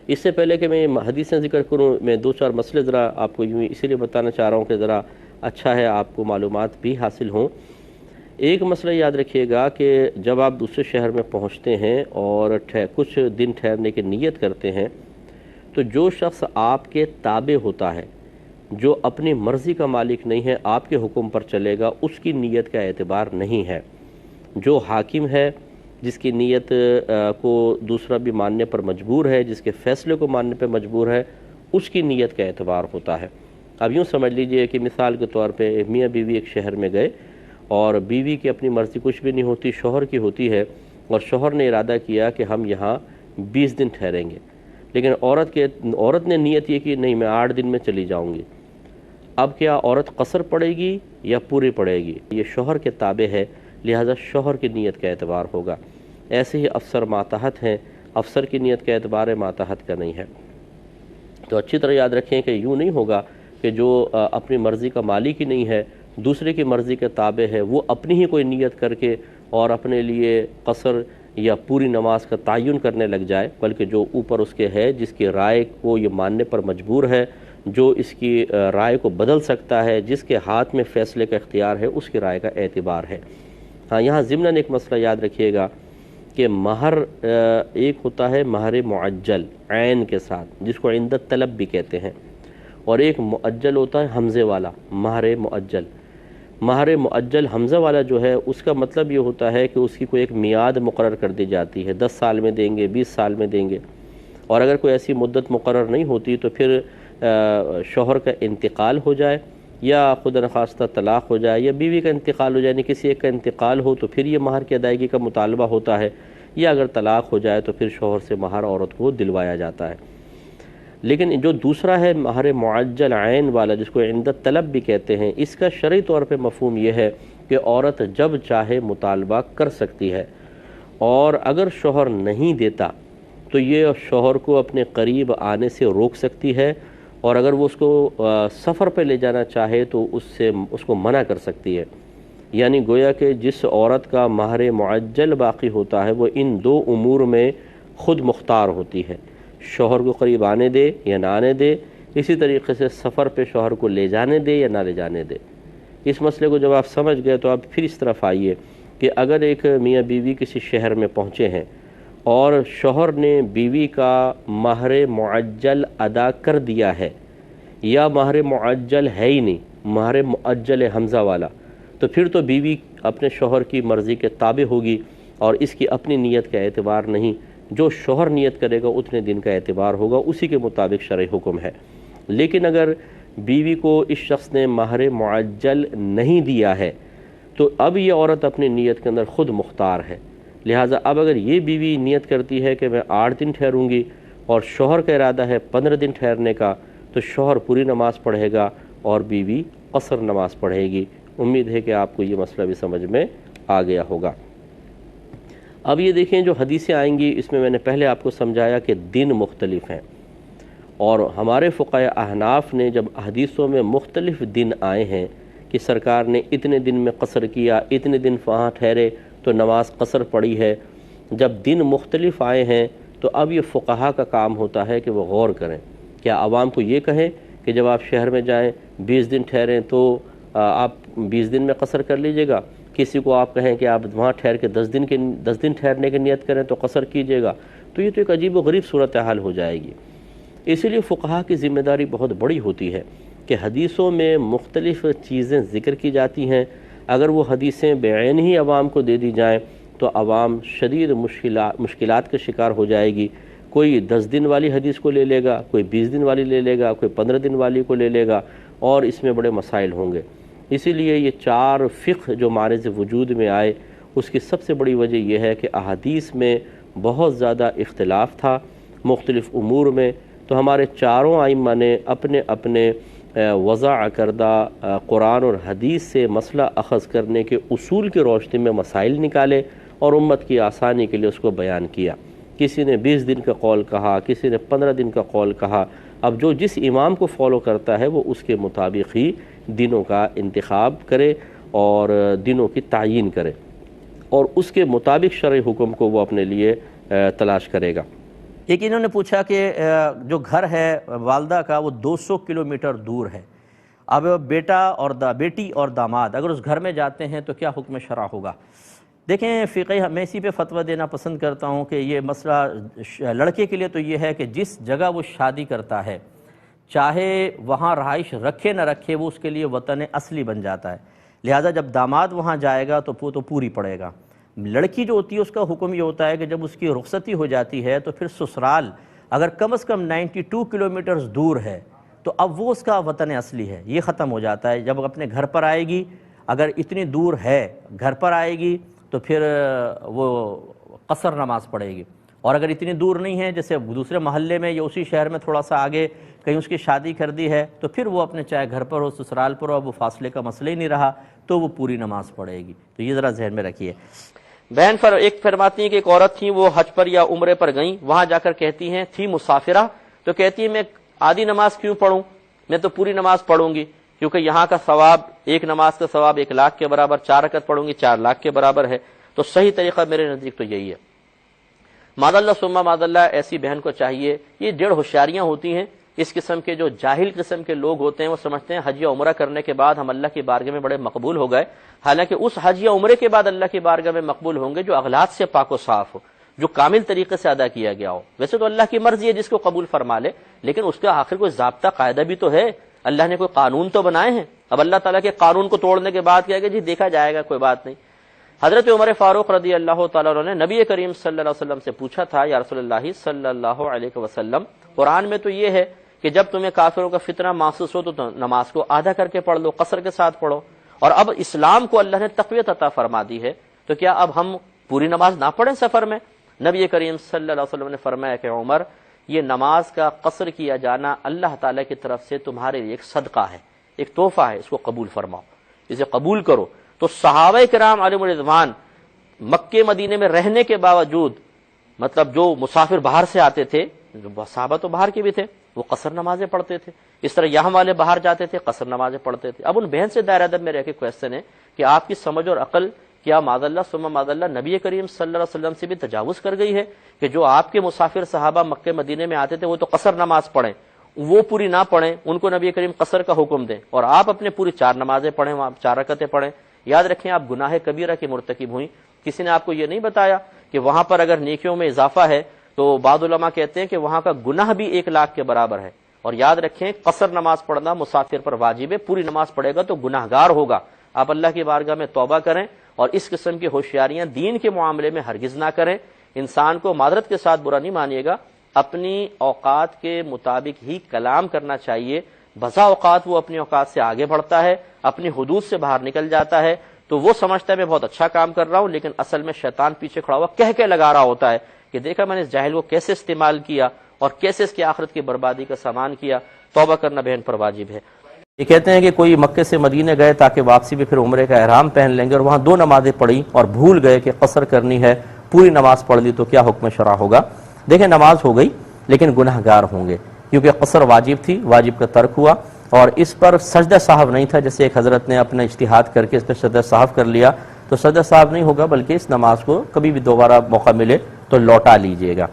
اس سے پہلے کہ میں حدیثیں ذکر کروں، میں دو چار مسئلے ذرا آپ کو یوں اسی لیے بتانا چاہ رہا ہوں کہ ذرا اچھا ہے آپ کو معلومات بھی حاصل ہوں۔ ایک مسئلہ یاد رکھیے گا کہ جب آپ دوسرے شہر میں پہنچتے ہیں اور کچھ دن ٹھہرنے کی نیت کرتے ہیں، تو جو شخص آپ کے تابع ہوتا ہے، جو اپنی مرضی کا مالک نہیں ہے، آپ کے حکم پر چلے گا، اس کی نیت کا اعتبار نہیں ہے۔ جو حاکم ہے، جس کی نیت کو دوسرا بھی ماننے پر مجبور ہے، جس کے فیصلے کو ماننے پر مجبور ہے، اس کی نیت کا اعتبار ہوتا ہے۔ اب یوں سمجھ لیجئے کہ مثال کے طور پہ میاں بیوی ایک شہر میں گئے، اور بیوی کی اپنی مرضی کچھ بھی نہیں ہوتی، شوہر کی ہوتی ہے، اور شوہر نے ارادہ کیا کہ ہم یہاں 20 دن ٹھہریں گے، لیکن عورت نے نیت یہ کہ نہیں، میں 8 دن میں چلی جاؤں گی۔ اب کیا عورت قصر پڑے گی یا پوری پڑے گی؟ یہ شوہر کے تابع ہے، لہذا شوہر کی نیت کا اعتبار ہوگا۔ ایسے ہی افسر ماتحت ہیں، افسر کی نیت کا اعتبار ہے، ماتحت کا نہیں ہے۔ تو اچھی طرح یاد رکھیں کہ یوں نہیں ہوگا کہ جو اپنی مرضی کا مالک ہی نہیں ہے، دوسرے کی مرضی کے تابع ہے، وہ اپنی ہی کوئی نیت کر کے اور اپنے لیے قصر یا پوری نماز کا تعین کرنے لگ جائے، بلکہ جو اوپر اس کے ہے، جس کی رائے کو یہ ماننے پر مجبور ہے، جو اس کی رائے کو بدل سکتا ہے، جس کے ہاتھ میں فیصلے کا اختیار ہے، اس کی رائے کا اعتبار ہے۔ ہاں، یہاں ضمناً ایک مسئلہ یاد رکھیے گا کہ مہر ایک ہوتا ہے مہر معجل عین کے ساتھ، جس کو عند الطلب بھی کہتے ہیں، اور ایک معجل ہوتا ہے حمزے والا مہر معجل۔ مہر معجل حمزہ والا جو ہے، اس کا مطلب یہ ہوتا ہے کہ اس کی کوئی ایک میعاد مقرر کر دی جاتی ہے، 10 سال میں دیں گے، 20 سال میں دیں گے، اور اگر کوئی ایسی مدت مقرر نہیں ہوتی تو پھر شوہر کا انتقال ہو جائے یا خدا نخواستہ طلاق ہو جائے یا بیوی کا انتقال ہو جائے، یعنی کسی ایک کا انتقال ہو تو پھر یہ مہر کی ادائیگی کا مطالبہ ہوتا ہے، یا اگر طلاق ہو جائے تو پھر شوہر سے مہر عورت کو دلوایا جاتا ہے۔ لیکن جو دوسرا ہے مہر معجل عین والا، جس کو عند الطلب بھی کہتے ہیں، اس کا شرعی طور پہ مفہوم یہ ہے کہ عورت جب چاہے مطالبہ کر سکتی ہے، اور اگر شوہر نہیں دیتا تو یہ شوہر کو اپنے قریب آنے سے روک سکتی ہے، اور اگر وہ اس کو سفر پہ لے جانا چاہے تو اس کو منع کر سکتی ہے۔ یعنی گویا کہ جس عورت کا مہر معجل باقی ہوتا ہے، وہ ان دو امور میں خود مختار ہوتی ہے، شوہر کو قریب آنے دے یا نہ آنے دے، اسی طریقے سے سفر پہ شوہر کو لے جانے دے یا نہ لے جانے دے۔ اس مسئلے کو جب آپ سمجھ گئے تو آپ پھر اس طرف آئیے کہ اگر ایک میاں بیوی کسی شہر میں پہنچے ہیں اور شوہر نے بیوی کا مہر معجل ادا کر دیا ہے، یا مہر معجل ہے ہی نہیں، مہر معجل حمزہ والا، تو پھر تو بیوی اپنے شوہر کی مرضی کے تابع ہوگی، اور اس کی اپنی نیت کا اعتبار نہیں، جو شوہر نیت کرے گا اتنے دن کا اعتبار ہوگا، اسی کے مطابق شرعی حکم ہے۔ لیکن اگر بیوی کو اس شخص نے مہر معجل نہیں دیا ہے تو اب یہ عورت اپنی نیت کے اندر خود مختار ہے، لہٰذا اب اگر یہ بیوی نیت کرتی ہے کہ میں 8 دن ٹھہروں گی اور شوہر کا ارادہ ہے 15 دن ٹھہرنے کا، تو شوہر پوری نماز پڑھے گا اور بیوی قصر نماز پڑھے گی۔ امید ہے کہ آپ کو یہ مسئلہ بھی سمجھ میں آ گیا ہوگا۔ اب یہ دیکھیں جو حدیثیں آئیں گی، اس میں نے پہلے آپ کو سمجھایا کہ دن مختلف ہیں، اور ہمارے فقہ احناف نے جب حدیثوں میں مختلف دن آئے ہیں کہ سرکار نے اتنے دن میں قصر کیا، اتنے دن وہاں ٹھہرے تو نماز قصر پڑی ہے، جب دن مختلف آئے ہیں تو اب یہ فقہا کا کام ہوتا ہے کہ وہ غور کریں۔ کیا عوام کو یہ کہیں کہ جب آپ شہر میں جائیں 20 دن ٹھہریں تو آپ 20 دن میں قصر کر لیجئے گا؟ کسی کو آپ کہیں کہ آپ وہاں ٹھہر کے 10 دن ٹھہرنے کی نیت کریں تو قصر کیجئے گا؟ تو یہ تو ایک عجیب و غریب صورتحال ہو جائے گی۔ اسی لیے فقہا کی ذمہ داری بہت بڑی ہوتی ہے کہ حدیثوں میں مختلف چیزیں ذکر کی جاتی ہیں، اگر وہ حدیثیں بعین ہی عوام کو دے دی جائیں تو عوام شدید مشکلات کا شکار ہو جائے گی۔ کوئی 10 دن والی حدیث کو لے لے گا، کوئی 20 دن والی لے لے گا، کوئی 15 دن والی کو لے لے گا، اور اس میں بڑے مسائل ہوں گے۔ اسی لیے یہ 4 فقہ جو معرض وجود میں آئے، اس کی سب سے بڑی وجہ یہ ہے کہ احادیث میں بہت زیادہ اختلاف تھا مختلف امور میں، تو ہمارے چاروں ائمہ نے اپنے اپنے وضع کردہ قرآن اور حدیث سے مسئلہ اخذ کرنے کے اصول کی روشنی میں مسائل نکالے اور امت کی آسانی کے لیے اس کو بیان کیا۔ کسی نے 20 دن کا قول کہا، کسی نے 15 دن کا قول کہا۔ اب جو جس امام کو فالو کرتا ہے وہ اس کے مطابق ہی دنوں کا انتخاب کرے اور دنوں کی تعیین کرے، اور اس کے مطابق شرعی حکم کو وہ اپنے لیے تلاش کرے گا۔ ایک انہوں نے پوچھا کہ جو گھر ہے والدہ کا وہ 200 کلومیٹر دور ہے، اب بیٹی اور داماد اگر اس گھر میں جاتے ہیں تو کیا حکم شرع ہوگا؟ دیکھیں فقہ میں اسی پہ فتویٰ دینا پسند کرتا ہوں کہ یہ مسئلہ لڑکے کے لیے تو یہ ہے کہ جس جگہ وہ شادی کرتا ہے چاہے وہاں رہائش رکھے نہ رکھے وہ اس کے لیے وطن اصلی بن جاتا ہے، لہٰذا جب داماد وہاں جائے گا تو وہ تو پوری پڑے گا۔ لڑکی جو ہوتی ہے اس کا حکم یہ ہوتا ہے کہ جب اس کی رخصتی ہو جاتی ہے تو پھر سسرال اگر کم از کم 92 کلومیٹرز دور ہے تو اب وہ اس کا وطن اصلی ہے، یہ ختم ہو جاتا ہے۔ جب اپنے گھر پر آئے گی، اگر اتنی دور ہے گھر پر آئے گی تو پھر وہ قصر نماز پڑھے گی، اور اگر اتنی دور نہیں ہے جیسے دوسرے محلے میں یا اسی شہر میں تھوڑا سا آگے کہیں اس کی شادی کر دی ہے تو پھر وہ اپنے چاہے گھر پر ہو سسرال پر ہو، اب وہ فاصلے کا مسئلہ ہی نہیں رہا تو وہ پوری نماز پڑھے گی۔ تو یہ ذرا ذہن میں رکھیے۔ بہن ایک فرماتی ہیں کہ ایک عورت تھی، وہ حج پر یا عمرے پر گئیں، وہاں جا کر کہتی ہیں تھی مسافرہ، تو کہتی ہیں میں آدھی نماز کیوں پڑھوں، میں تو پوری نماز پڑھوں گی، کیونکہ یہاں کا ثواب ایک نماز کا ثواب 1 لاکھ کے برابر، 4 رکعت پڑھوں گی 4 لاکھ کے برابر ہے، تو صحیح طریقہ میرے نزدیک تو یہی ہے۔ معاذ اللہ ثم معاذ اللہ ایسی بہن کو چاہیے، یہ 1.5 ہوشیاریاں ہوتی ہیں، اس قسم کے جو جاہل قسم کے لوگ ہوتے ہیں وہ سمجھتے ہیں حج یا عمرہ کرنے کے بعد ہم اللہ کی بارگاہ میں بڑے مقبول ہو گئے، حالانکہ اس حج یا عمرے کے بعد اللہ کی بارگاہ میں مقبول ہوں گے جو اغلاط سے پاک و صاف ہو، جو کامل طریقے سے ادا کیا گیا ہو۔ ویسے تو اللہ کی مرضی ہے جس کو قبول فرما لے، لیکن اس کا آخر کوئی ضابطہ قاعدہ بھی تو ہے، اللہ نے کوئی قانون تو بنائے ہیں۔ اب اللہ تعالیٰ کے قانون کو توڑنے کے بعد کیا کہ جی دیکھا جائے گا، کوئی بات نہیں۔ حضرت عمر فاروق رضی اللہ تعالیٰ عنہ نے نبی کریم صلی اللہ علیہ وسلم سے پوچھا تھا، یا رسول اللہ صلی اللہ علیہ وسلم، قرآن میں تو یہ ہے کہ جب تمہیں کافروں کا فتنہ محسوس ہو تو نماز کو آدھا کر کے پڑھ لو، قصر کے ساتھ پڑھو، اور اب اسلام کو اللہ نے تقویت عطا فرما دی ہے، تو کیا اب ہم پوری نماز نہ پڑھیں سفر میں؟ نبی کریم صلی اللہ علیہ وسلم نے فرمایا کہ عمر، یہ نماز کا قصر کیا جانا اللہ تعالیٰ کی طرف سے تمہارے لیے ایک صدقہ ہے، ایک تحفہ ہے، اس کو قبول فرماؤ، اسے قبول کرو۔ تو صحابہ کرام علیہم الرضوان مکے مدینے میں رہنے کے باوجود، مطلب جو مسافر باہر سے آتے تھے، جو صحابہ تو باہر کے بھی تھے، وہ قصر نمازیں پڑھتے تھے، اس طرح یہاں والے باہر جاتے تھے قصر نمازیں پڑھتے تھے۔ اب ان بہن سے دائرہ ادب میں رہ کے کویسچن ہے کہ آپ کی سمجھ اور عقل کیا معاذ اللہ ثم معاذ اللہ نبی کریم صلی اللہ علیہ وسلم سے بھی تجاوز کر گئی ہے کہ جو آپ کے مسافر صحابہ مکے مدینے میں آتے تھے وہ تو قصر نماز پڑھیں، وہ پوری نہ پڑھیں، ان کو نبی کریم قصر کا حکم دیں، اور آپ اپنے پوری 4 نمازیں پڑھیں، وہاں 4 رکعتیں پڑھیں۔ یاد رکھیں آپ گناہ کبیرہ کی مرتکب ہوئیں۔ کسی نے آپ کو یہ نہیں بتایا کہ وہاں پر اگر نیکیوں میں اضافہ ہے تو بعض علماء کہتے ہیں کہ وہاں کا گناہ بھی 1 لاکھ کے برابر ہے۔ اور یاد رکھیں قصر نماز پڑھنا مسافر پر واجب ہے، پوری نماز پڑھے گا تو گناہ گار ہوگا۔ آپ اللہ کی بارگاہ میں توبہ کریں اور اس قسم کی ہوشیاریاں دین کے معاملے میں ہرگز نہ کریں۔ انسان کو معذرت کے ساتھ برا نہیں مانیے گا، اپنی اوقات کے مطابق ہی کلام کرنا چاہیے۔ بسا اوقات وہ اپنی اوقات سے آگے بڑھتا ہے، اپنی حدود سے باہر نکل جاتا ہے، تو وہ سمجھتا ہے میں بہت اچھا کام کر رہا ہوں، لیکن اصل میں شیطان پیچھے کھڑا ہوا کہہ کے لگا رہا ہوتا ہے کہ دیکھا میں نے اس جاہل کو کیسے استعمال کیا اور کیسے اس کی آخرت کی بربادی کا سامان کیا۔ توبہ کرنا بہن پر واجب ہے۔ یہ کہتے ہیں کہ کوئی مکے سے مدینے گئے تاکہ واپسی میں پھر عمرے کا احرام پہن لیں گے، اور وہاں 2 نمازیں پڑھی اور بھول گئے کہ قصر کرنی ہے، پوری نماز پڑھ لی، تو کیا حکم شرع ہوگا؟ دیکھیں نماز ہو گئی لیکن گناہ گار ہوں گے، کیونکہ قصر واجب تھی، واجب کا ترک ہوا، اور اس پر سجدہ صاحب نہیں تھا، جیسے ایک حضرت نے اپنا اجتہاد کر کے اس پر سجدہ صاحب کر لیا، تو سجدہ صاحب نہیں ہوگا، بلکہ اس نماز کو کبھی بھی دوبارہ موقع ملے تو لوٹا لیجئے گا۔